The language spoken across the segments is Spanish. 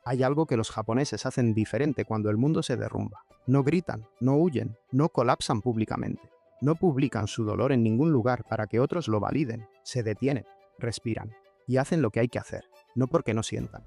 Hay algo que los japoneses hacen diferente cuando el mundo se derrumba. No gritan, no huyen, no colapsan públicamente. No publican su dolor en ningún lugar para que otros lo validen. Se detienen, respiran y hacen lo que hay que hacer, no porque no sientan,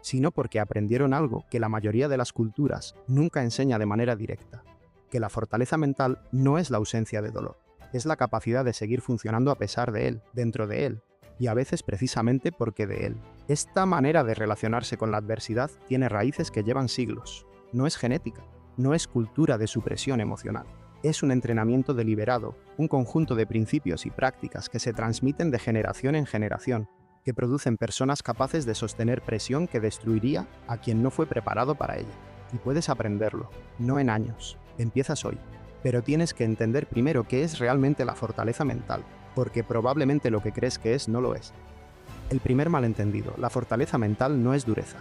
sino porque aprendieron algo que la mayoría de las culturas nunca enseña de manera directa, que la fortaleza mental no es la ausencia de dolor, es la capacidad de seguir funcionando a pesar de él, dentro de él, y a veces precisamente porque de él. Esta manera de relacionarse con la adversidad tiene raíces que llevan siglos. No es genética, no es cultura de supresión emocional. Es un entrenamiento deliberado, un conjunto de principios y prácticas que se transmiten de generación en generación, que producen personas capaces de sostener presión que destruiría a quien no fue preparado para ella. Y puedes aprenderlo, no en años, empiezas hoy. Pero tienes que entender primero qué es realmente la fortaleza mental, porque probablemente lo que crees que es no lo es. El primer malentendido, la fortaleza mental no es dureza.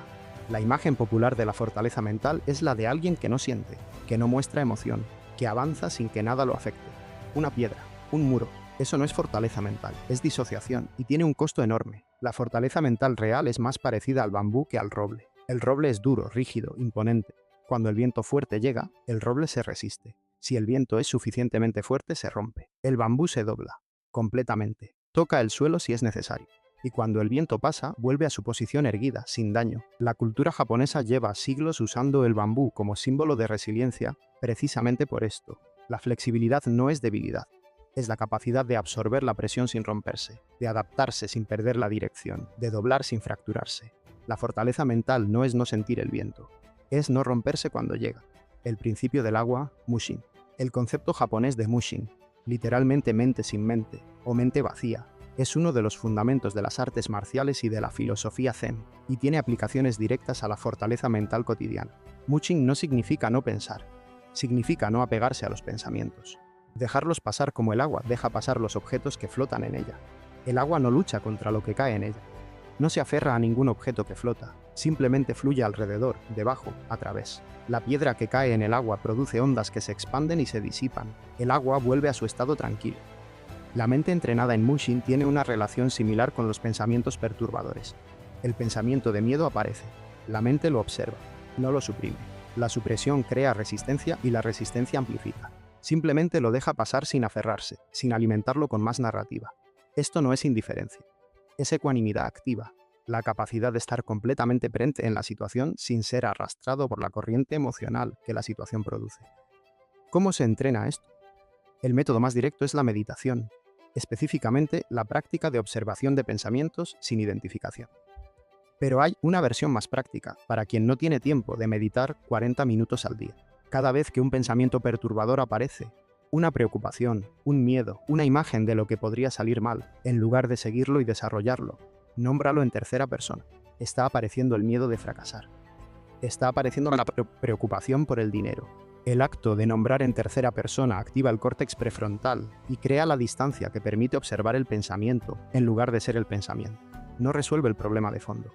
La imagen popular de la fortaleza mental es la de alguien que no siente, que no muestra emoción, que avanza sin que nada lo afecte. Una piedra, un muro. Eso no es fortaleza mental, es disociación y tiene un costo enorme. La fortaleza mental real es más parecida al bambú que al roble. El roble es duro, rígido, imponente. Cuando el viento fuerte llega, el roble se resiste. Si el viento es suficientemente fuerte, se rompe. El bambú se dobla, completamente. Toca el suelo si es necesario. Y cuando el viento pasa, vuelve a su posición erguida, sin daño. La cultura japonesa lleva siglos usando el bambú como símbolo de resiliencia, precisamente por esto. La flexibilidad no es debilidad. Es la capacidad de absorber la presión sin romperse, de adaptarse sin perder la dirección, de doblar sin fracturarse. La fortaleza mental no es no sentir el viento, es no romperse cuando llega. El principio del agua, mushin. El concepto japonés de mushin, literalmente mente sin mente, o mente vacía, es uno de los fundamentos de las artes marciales y de la filosofía zen, y tiene aplicaciones directas a la fortaleza mental cotidiana. Mushin no significa no pensar, significa no apegarse a los pensamientos. Dejarlos pasar como el agua deja pasar los objetos que flotan en ella. El agua no lucha contra lo que cae en ella. No se aferra a ningún objeto que flota, simplemente fluye alrededor, debajo, a través. La piedra que cae en el agua produce ondas que se expanden y se disipan. El agua vuelve a su estado tranquilo. La mente entrenada en Mushin tiene una relación similar con los pensamientos perturbadores. El pensamiento de miedo aparece. La mente lo observa, no lo suprime. La supresión crea resistencia y la resistencia amplifica. Simplemente lo deja pasar sin aferrarse, sin alimentarlo con más narrativa. Esto no es indiferencia. Es ecuanimidad activa, la capacidad de estar completamente presente en la situación sin ser arrastrado por la corriente emocional que la situación produce. ¿Cómo se entrena esto? El método más directo es la meditación, específicamente la práctica de observación de pensamientos sin identificación. Pero hay una versión más práctica, para quien no tiene tiempo de meditar 40 minutos al día. Cada vez que un pensamiento perturbador aparece, una preocupación, un miedo, una imagen de lo que podría salir mal, en lugar de seguirlo y desarrollarlo, nómbralo en tercera persona. Está apareciendo el miedo de fracasar. Está apareciendo la preocupación por el dinero. El acto de nombrar en tercera persona activa el córtex prefrontal y crea la distancia que permite observar el pensamiento en lugar de ser el pensamiento. No resuelve el problema de fondo,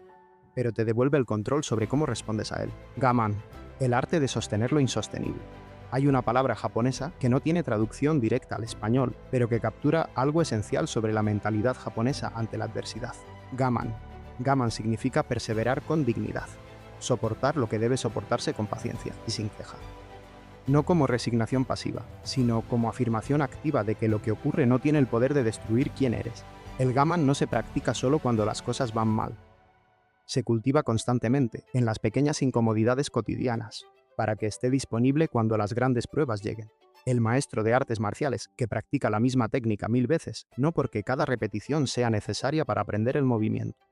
pero te devuelve el control sobre cómo respondes a él. Gaman, el arte de sostener lo insostenible. Hay una palabra japonesa que no tiene traducción directa al español, pero que captura algo esencial sobre la mentalidad japonesa ante la adversidad. Gaman. Gaman significa perseverar con dignidad, soportar lo que debe soportarse con paciencia y sin queja. No como resignación pasiva, sino como afirmación activa de que lo que ocurre no tiene el poder de destruir quién eres. El gaman no se practica solo cuando las cosas van mal. Se cultiva constantemente, en las pequeñas incomodidades cotidianas, para que esté disponible cuando las grandes pruebas lleguen. El maestro de artes marciales, que practica la misma técnica 1000 veces, no porque cada repetición sea necesaria para aprender el movimiento,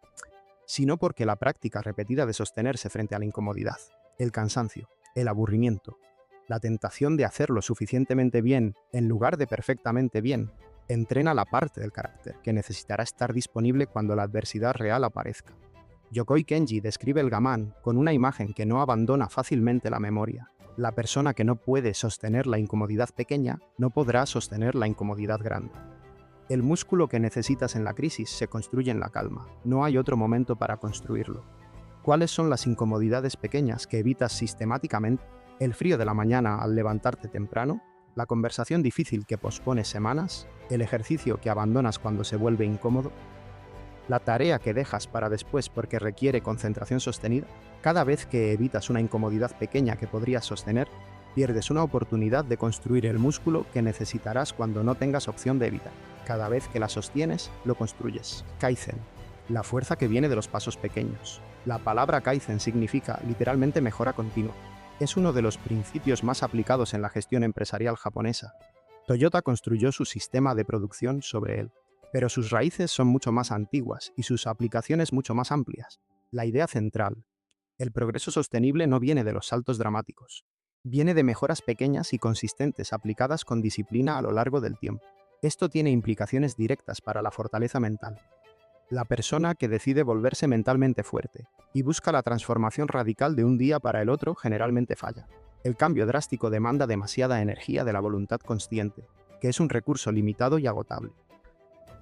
sino porque la práctica repetida de sostenerse frente a la incomodidad, el cansancio, el aburrimiento, la tentación de hacerlo suficientemente bien en lugar de perfectamente bien, entrena la parte del carácter que necesitará estar disponible cuando la adversidad real aparezca. Yokoi Kenji describe el gaman con una imagen que no abandona fácilmente la memoria. La persona que no puede sostener la incomodidad pequeña no podrá sostener la incomodidad grande. El músculo que necesitas en la crisis se construye en la calma. No hay otro momento para construirlo. ¿Cuáles son las incomodidades pequeñas que evitas sistemáticamente? El frío de la mañana al levantarte temprano, la conversación difícil que pospones semanas, el ejercicio que abandonas cuando se vuelve incómodo. La tarea que dejas para después porque requiere concentración sostenida, cada vez que evitas una incomodidad pequeña que podrías sostener, pierdes una oportunidad de construir el músculo que necesitarás cuando no tengas opción de evitar. Cada vez que la sostienes, lo construyes. Kaizen. La fuerza que viene de los pasos pequeños. La palabra Kaizen significa literalmente mejora continua. Es uno de los principios más aplicados en la gestión empresarial japonesa. Toyota construyó su sistema de producción sobre él, pero sus raíces son mucho más antiguas y sus aplicaciones mucho más amplias. La idea central. El progreso sostenible no viene de los saltos dramáticos. Viene de mejoras pequeñas y consistentes aplicadas con disciplina a lo largo del tiempo. Esto tiene implicaciones directas para la fortaleza mental. La persona que decide volverse mentalmente fuerte y busca la transformación radical de un día para el otro generalmente falla. El cambio drástico demanda demasiada energía de la voluntad consciente, que es un recurso limitado y agotable.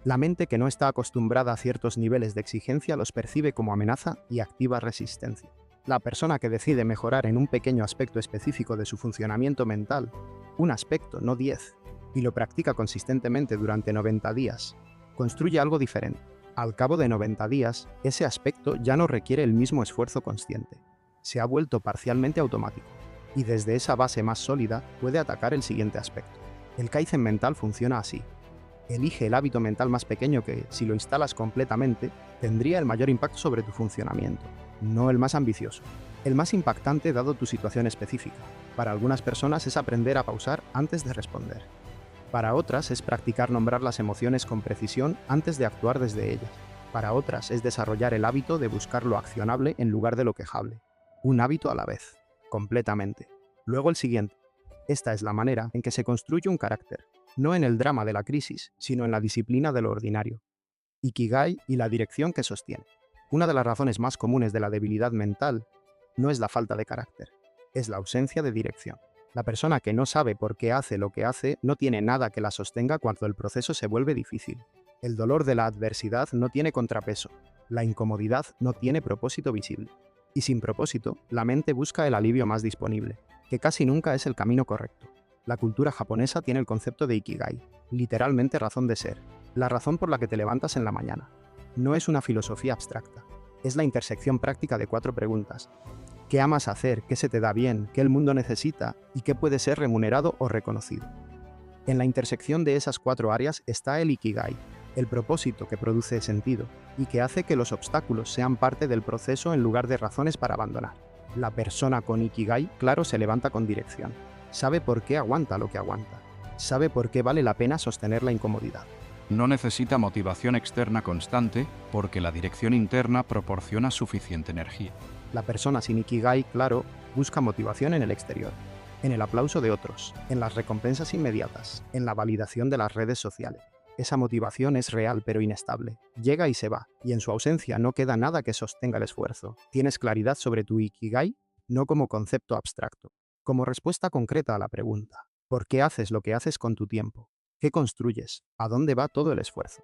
La mente que no está acostumbrada a ciertos niveles de exigencia los percibe como amenaza y activa resistencia. La persona que decide mejorar en un pequeño aspecto específico de su funcionamiento mental, un aspecto, no 10, y lo practica consistentemente durante 90 días, construye algo diferente. Al cabo de 90 días, ese aspecto ya no requiere el mismo esfuerzo consciente. Se ha vuelto parcialmente automático, y desde esa base más sólida puede atacar el siguiente aspecto. El Kaizen mental funciona así. Elige el hábito mental más pequeño que, si lo instalas completamente, tendría el mayor impacto sobre tu funcionamiento, no el más ambicioso. El más impactante dado tu situación específica. Para algunas personas es aprender a pausar antes de responder. Para otras es practicar nombrar las emociones con precisión antes de actuar desde ellas. Para otras es desarrollar el hábito de buscar lo accionable en lugar de lo quejable. Un hábito a la vez, completamente. Luego el siguiente. Esta es la manera en que se construye un carácter, no en el drama de la crisis, sino en la disciplina de lo ordinario. Ikigai y la dirección que sostiene. Una de las razones más comunes de la debilidad mental no es la falta de carácter, es la ausencia de dirección. La persona que no sabe por qué hace lo que hace no tiene nada que la sostenga cuando el proceso se vuelve difícil. El dolor de la adversidad no tiene contrapeso. La incomodidad no tiene propósito visible. Y sin propósito, la mente busca el alivio más disponible, que casi nunca es el camino correcto. La cultura japonesa tiene el concepto de Ikigai, literalmente razón de ser, la razón por la que te levantas en la mañana. No es una filosofía abstracta, es la intersección práctica de 4 preguntas. ¿Qué amas hacer? ¿Qué se te da bien? ¿Qué el mundo necesita? ¿Y qué puede ser remunerado o reconocido? En la intersección de esas 4 áreas está el Ikigai, el propósito que produce sentido y que hace que los obstáculos sean parte del proceso en lugar de razones para abandonar. La persona con Ikigai, claro, se levanta con dirección. Sabe por qué aguanta lo que aguanta. Sabe por qué vale la pena sostener la incomodidad. No necesita motivación externa constante porque la dirección interna proporciona suficiente energía. La persona sin Ikigai, claro, busca motivación en el exterior, en el aplauso de otros, en las recompensas inmediatas, en la validación de las redes sociales. Esa motivación es real pero inestable. Llega y se va, y en su ausencia no queda nada que sostenga el esfuerzo. ¿Tienes claridad sobre tu Ikigai? No como concepto abstracto, como respuesta concreta a la pregunta. ¿Por qué haces lo que haces con tu tiempo? ¿Qué construyes? ¿A dónde va todo el esfuerzo?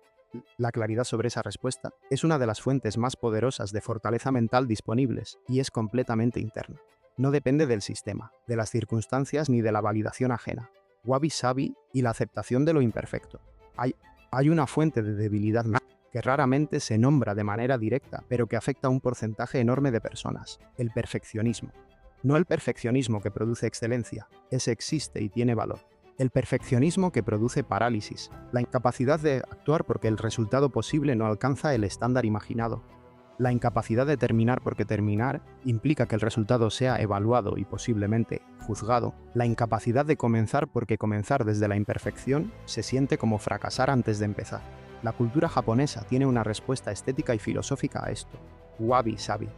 La claridad sobre esa respuesta es una de las fuentes más poderosas de fortaleza mental disponibles y es completamente interna. No depende del sistema, de las circunstancias ni de la validación ajena. Wabi Sabi y la aceptación de lo imperfecto. Hay una fuente de debilidad que raramente se nombra de manera directa, pero que afecta a un porcentaje enorme de personas: el perfeccionismo. No el perfeccionismo que produce excelencia, ese existe y tiene valor. El perfeccionismo que produce parálisis, la incapacidad de actuar porque el resultado posible no alcanza el estándar imaginado. La incapacidad de terminar porque terminar implica que el resultado sea evaluado y posiblemente juzgado. La incapacidad de comenzar porque comenzar desde la imperfección se siente como fracasar antes de empezar. La cultura japonesa tiene una respuesta estética y filosófica a esto: Wabi Sabi.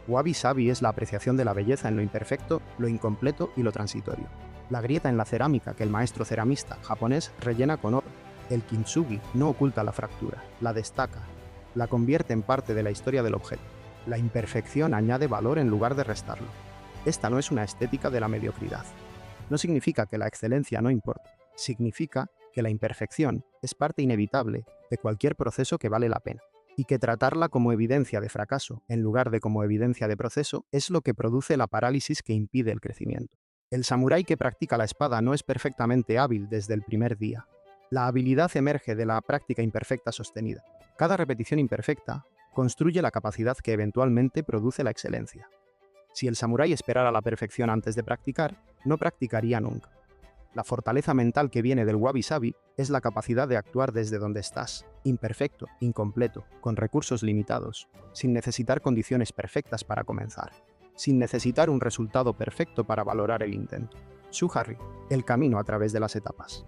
Wabi Sabi es la apreciación de la belleza en lo imperfecto, lo incompleto y lo transitorio. La grieta en la cerámica que el maestro ceramista japonés rellena con oro. El kintsugi no oculta la fractura, la destaca, la convierte en parte de la historia del objeto. La imperfección añade valor en lugar de restarlo. Esta no es una estética de la mediocridad. No significa que la excelencia no importa. Significa que la imperfección es parte inevitable de cualquier proceso que vale la pena. Y que tratarla como evidencia de fracaso en lugar de como evidencia de proceso es lo que produce la parálisis que impide el crecimiento. El samurái que practica la espada no es perfectamente hábil desde el primer día. La habilidad emerge de la práctica imperfecta sostenida. Cada repetición imperfecta construye la capacidad que eventualmente produce la excelencia. Si el samurái esperara la perfección antes de practicar, no practicaría nunca. La fortaleza mental que viene del wabi-sabi es la capacidad de actuar desde donde estás, imperfecto, incompleto, con recursos limitados, sin necesitar condiciones perfectas para comenzar, sin necesitar un resultado perfecto para valorar el intento. Shuhari, el camino a través de las etapas.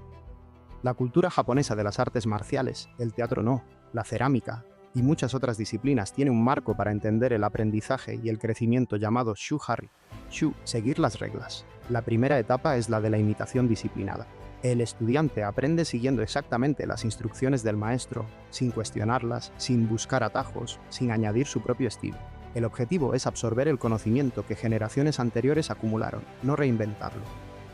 La cultura japonesa de las artes marciales, el teatro no, la cerámica y muchas otras disciplinas tiene un marco para entender el aprendizaje y el crecimiento llamado Shuhari. Shu, seguir las reglas. La primera etapa es la de la imitación disciplinada. El estudiante aprende siguiendo exactamente las instrucciones del maestro, sin cuestionarlas, sin buscar atajos, sin añadir su propio estilo. El objetivo es absorber el conocimiento que generaciones anteriores acumularon, no reinventarlo.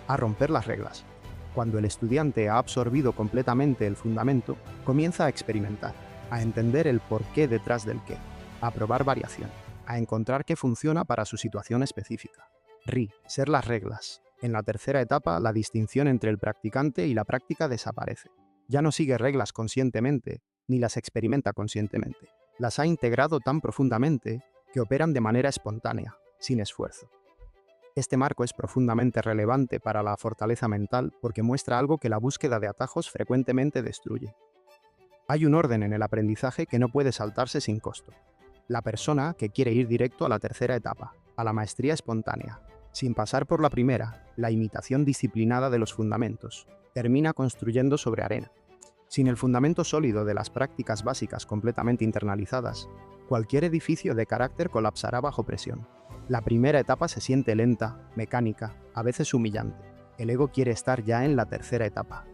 A romper las reglas. Cuando el estudiante ha absorbido completamente el fundamento, comienza a experimentar, a entender el porqué detrás del qué, a probar variación, a encontrar qué funciona para su situación específica. Ri, ser las reglas. En la tercera etapa, la distinción entre el practicante y la práctica desaparece. Ya no sigue reglas conscientemente, ni las experimenta conscientemente. Las ha integrado tan profundamente que operan de manera espontánea, sin esfuerzo. Este marco es profundamente relevante para la fortaleza mental porque muestra algo que la búsqueda de atajos frecuentemente destruye. Hay un orden en el aprendizaje que no puede saltarse sin costo. La persona que quiere ir directo a la tercera etapa, a la maestría espontánea, sin pasar por la primera, la imitación disciplinada de los fundamentos, termina construyendo sobre arena. Sin el fundamento sólido de las prácticas básicas completamente internalizadas, cualquier edificio de carácter colapsará bajo presión. La primera etapa se siente lenta, mecánica, a veces humillante. El ego quiere estar ya en la tercera etapa.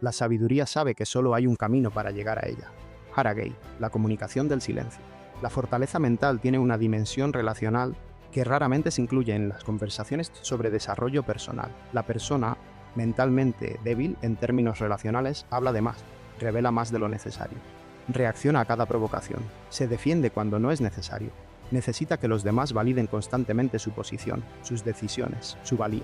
La sabiduría sabe que solo hay un camino para llegar a ella. Haragei, la comunicación del silencio. La fortaleza mental tiene una dimensión relacional que raramente se incluye en las conversaciones sobre desarrollo personal. La persona mentalmente débil en términos relacionales habla de más, revela más de lo necesario. Reacciona a cada provocación, se defiende cuando no es necesario. Necesita que los demás validen constantemente su posición, sus decisiones, su valía.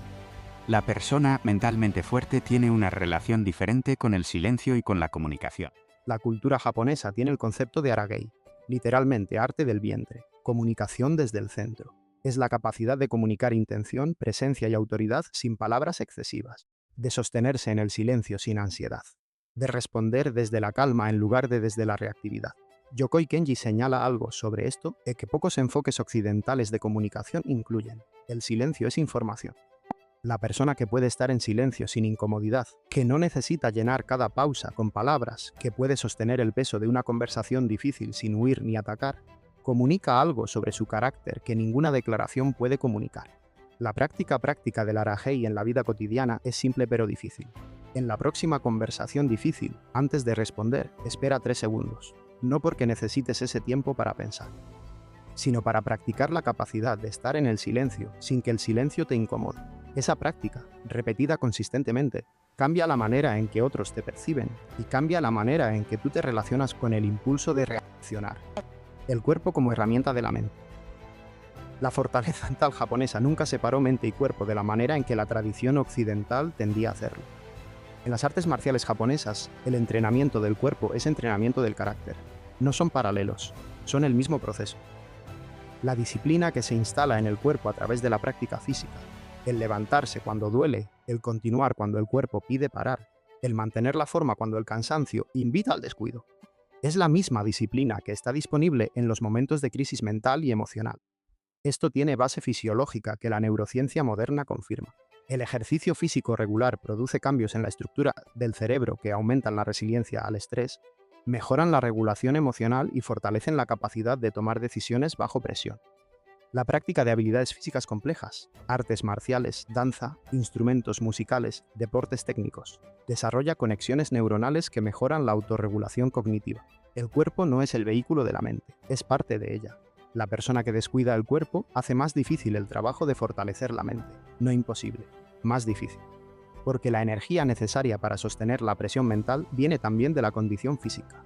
La persona mentalmente fuerte tiene una relación diferente con el silencio y con la comunicación. La cultura japonesa tiene el concepto de Haragei, literalmente arte del vientre, comunicación desde el centro. Es la capacidad de comunicar intención, presencia y autoridad sin palabras excesivas, de sostenerse en el silencio sin ansiedad, de responder desde la calma en lugar de desde la reactividad. Yokoi Kenji señala algo sobre esto que pocos enfoques occidentales de comunicación incluyen. El silencio es información. La persona que puede estar en silencio sin incomodidad, que no necesita llenar cada pausa con palabras, que puede sostener el peso de una conversación difícil sin huir ni atacar, comunica algo sobre su carácter que ninguna declaración puede comunicar. La práctica del Haragei en la vida cotidiana es simple pero difícil. En la próxima conversación difícil, antes de responder, espera 3 segundos. No porque necesites ese tiempo para pensar, sino para practicar la capacidad de estar en el silencio sin que el silencio te incomode. Esa práctica, repetida consistentemente, cambia la manera en que otros te perciben y cambia la manera en que tú te relacionas con el impulso de reaccionar. El cuerpo como herramienta de la mente. La fortaleza mental japonesa nunca separó mente y cuerpo de la manera en que la tradición occidental tendía a hacerlo. En las artes marciales japonesas, el entrenamiento del cuerpo es entrenamiento del carácter. No son paralelos, son el mismo proceso. La disciplina que se instala en el cuerpo a través de la práctica física, el levantarse cuando duele, el continuar cuando el cuerpo pide parar, el mantener la forma cuando el cansancio invita al descuido. Es la misma disciplina que está disponible en los momentos de crisis mental y emocional. Esto tiene base fisiológica que la neurociencia moderna confirma. El ejercicio físico regular produce cambios en la estructura del cerebro que aumentan la resiliencia al estrés, mejoran la regulación emocional y fortalecen la capacidad de tomar decisiones bajo presión. La práctica de habilidades físicas complejas, artes marciales, danza, instrumentos musicales, deportes técnicos, desarrolla conexiones neuronales que mejoran la autorregulación cognitiva. El cuerpo no es el vehículo de la mente, es parte de ella. La persona que descuida el cuerpo hace más difícil el trabajo de fortalecer la mente, no imposible, más difícil. Porque la energía necesaria para sostener la presión mental viene también de la condición física.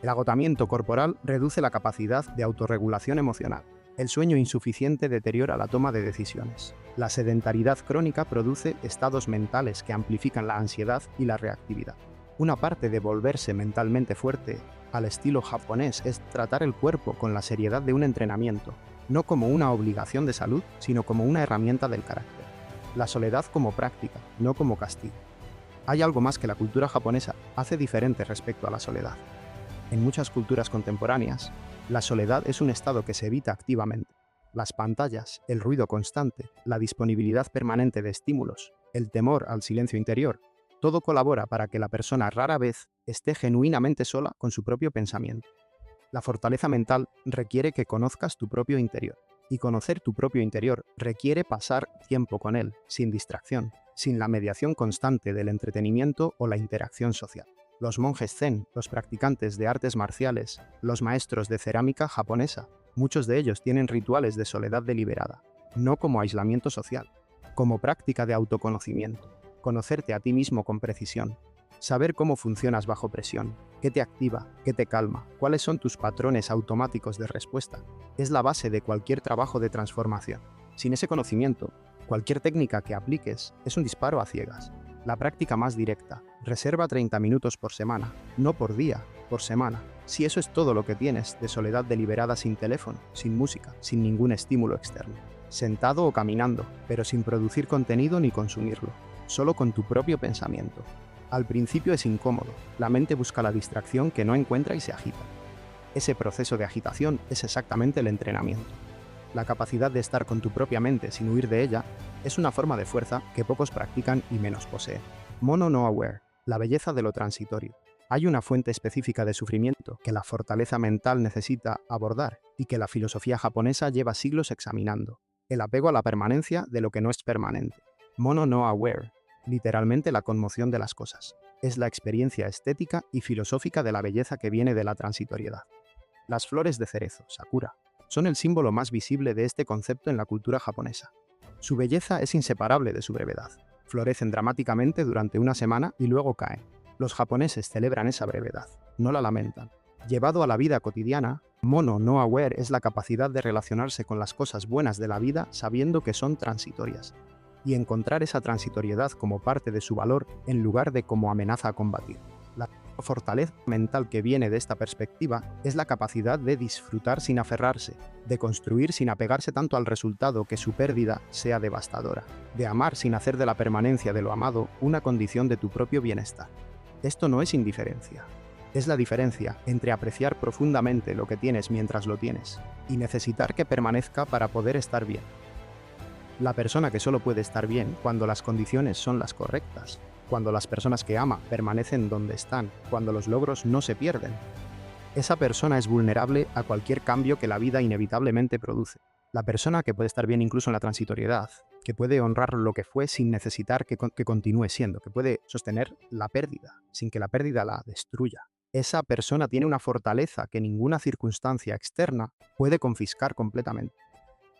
El agotamiento corporal reduce la capacidad de autorregulación emocional. El sueño insuficiente deteriora la toma de decisiones. La sedentariedad crónica produce estados mentales que amplifican la ansiedad y la reactividad. Una parte de volverse mentalmente fuerte al estilo japonés es tratar el cuerpo con la seriedad de un entrenamiento, no como una obligación de salud, sino como una herramienta del carácter. La soledad como práctica, no como castigo. Hay algo más que la cultura japonesa hace diferente respecto a la soledad. En muchas culturas contemporáneas, la soledad es un estado que se evita activamente. Las pantallas, el ruido constante, la disponibilidad permanente de estímulos, el temor al silencio interior, todo colabora para que la persona rara vez esté genuinamente sola con su propio pensamiento. La fortaleza mental requiere que conozcas tu propio interior, y conocer tu propio interior requiere pasar tiempo con él, sin distracción, sin la mediación constante del entretenimiento o la interacción social. Los monjes zen, los practicantes de artes marciales, los maestros de cerámica japonesa, muchos de ellos tienen rituales de soledad deliberada, no como aislamiento social, como práctica de autoconocimiento. Conocerte a ti mismo con precisión, saber cómo funcionas bajo presión, qué te activa, qué te calma, cuáles son tus patrones automáticos de respuesta, es la base de cualquier trabajo de transformación. Sin ese conocimiento, cualquier técnica que apliques es un disparo a ciegas. La práctica más directa, reserva 30 minutos por semana, no por día, por semana. Si eso es todo lo que tienes de soledad deliberada sin teléfono, sin música, sin ningún estímulo externo, sentado o caminando, pero sin producir contenido ni consumirlo, solo con tu propio pensamiento. Al principio es incómodo, la mente busca la distracción que no encuentra y se agita. Ese proceso de agitación es exactamente el entrenamiento. La capacidad de estar con tu propia mente sin huir de ella es una forma de fuerza que pocos practican y menos poseen. Mono no aware, la belleza de lo transitorio. Hay una fuente específica de sufrimiento que la fortaleza mental necesita abordar y que la filosofía japonesa lleva siglos examinando: el apego a la permanencia de lo que no es permanente. Mono no aware, literalmente la conmoción de las cosas. Es la experiencia estética y filosófica de la belleza que viene de la transitoriedad. Las flores de cerezo, sakura, son el símbolo más visible de este concepto en la cultura japonesa. Su belleza es inseparable de su brevedad. Florecen dramáticamente durante una semana y luego caen. Los japoneses celebran esa brevedad, no la lamentan. Llevado a la vida cotidiana, mono no aware es la capacidad de relacionarse con las cosas buenas de la vida sabiendo que son transitorias, y encontrar esa transitoriedad como parte de su valor en lugar de como amenaza a combatir. La fortaleza mental que viene de esta perspectiva es la capacidad de disfrutar sin aferrarse, de construir sin apegarse tanto al resultado que su pérdida sea devastadora, de amar sin hacer de la permanencia de lo amado una condición de tu propio bienestar. Esto no es indiferencia. Es la diferencia entre apreciar profundamente lo que tienes mientras lo tienes y necesitar que permanezca para poder estar bien. La persona que solo puede estar bien cuando las condiciones son las correctas, cuando las personas que ama permanecen donde están, cuando los logros no se pierden. Esa persona es vulnerable a cualquier cambio que la vida inevitablemente produce. La persona que puede estar bien incluso en la transitoriedad, que puede honrar lo que fue sin necesitar que continúe siendo, que puede sostener la pérdida, sin que la pérdida la destruya. Esa persona tiene una fortaleza que ninguna circunstancia externa puede confiscar completamente.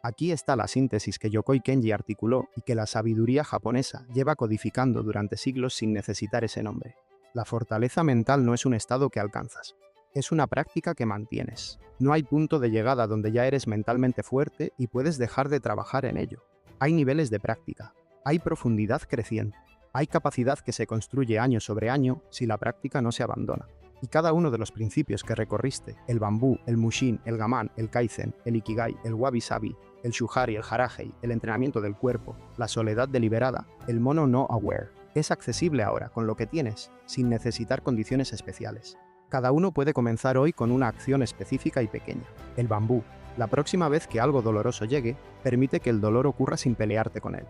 Aquí está la síntesis que Yokoi Kenji articuló y que la sabiduría japonesa lleva codificando durante siglos sin necesitar ese nombre. La fortaleza mental no es un estado que alcanzas, es una práctica que mantienes. No hay punto de llegada donde ya eres mentalmente fuerte y puedes dejar de trabajar en ello. Hay niveles de práctica, hay profundidad creciente, hay capacidad que se construye año sobre año si la práctica no se abandona. Y cada uno de los principios que recorriste, el bambú, el mushin, el gaman, el kaizen, el ikigai, el wabi-sabi, el shuhari, el harahei, el entrenamiento del cuerpo, la soledad deliberada, el mono no aware, es accesible ahora con lo que tienes, sin necesitar condiciones especiales. Cada uno puede comenzar hoy con una acción específica y pequeña. El bambú. La próxima vez que algo doloroso llegue, permite que el dolor ocurra sin pelearte con él.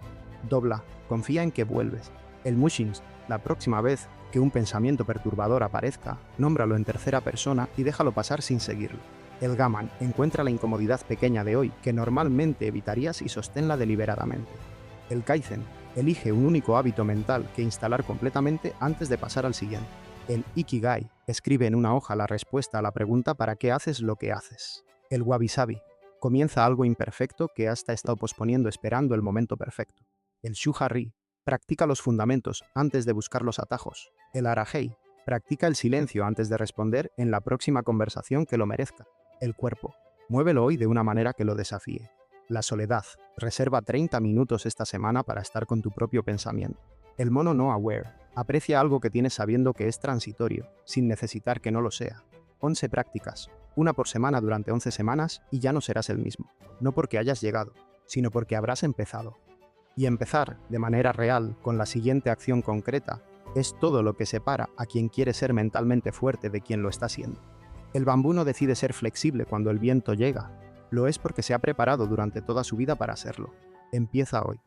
Dobla, confía en que vuelves. El mushin. La próxima vez que un pensamiento perturbador aparezca, nómbralo en tercera persona y déjalo pasar sin seguirlo. El gaman, encuentra la incomodidad pequeña de hoy que normalmente evitarías y sosténla deliberadamente. El kaizen, elige un único hábito mental que instalar completamente antes de pasar al siguiente. El ikigai, escribe en una hoja la respuesta a la pregunta ¿para qué haces lo que haces? El wabi-sabi, comienza algo imperfecto que has estado posponiendo esperando el momento perfecto. El shuhari, practica los fundamentos antes de buscar los atajos. El harahei, practica el silencio antes de responder en la próxima conversación que lo merezca. El cuerpo, muévelo hoy de una manera que lo desafíe. La soledad, reserva 30 minutos esta semana para estar con tu propio pensamiento. El mono no aware aprecia algo que tiene sabiendo que es transitorio, sin necesitar que no lo sea. 11 prácticas, una por semana durante 11 semanas y ya no serás el mismo. No porque hayas llegado, sino porque habrás empezado. Y empezar, de manera real, con la siguiente acción concreta, es todo lo que separa a quien quiere ser mentalmente fuerte de quien lo está siendo. El bambú no decide ser flexible cuando el viento llega, lo es porque se ha preparado durante toda su vida para serlo. Empieza hoy.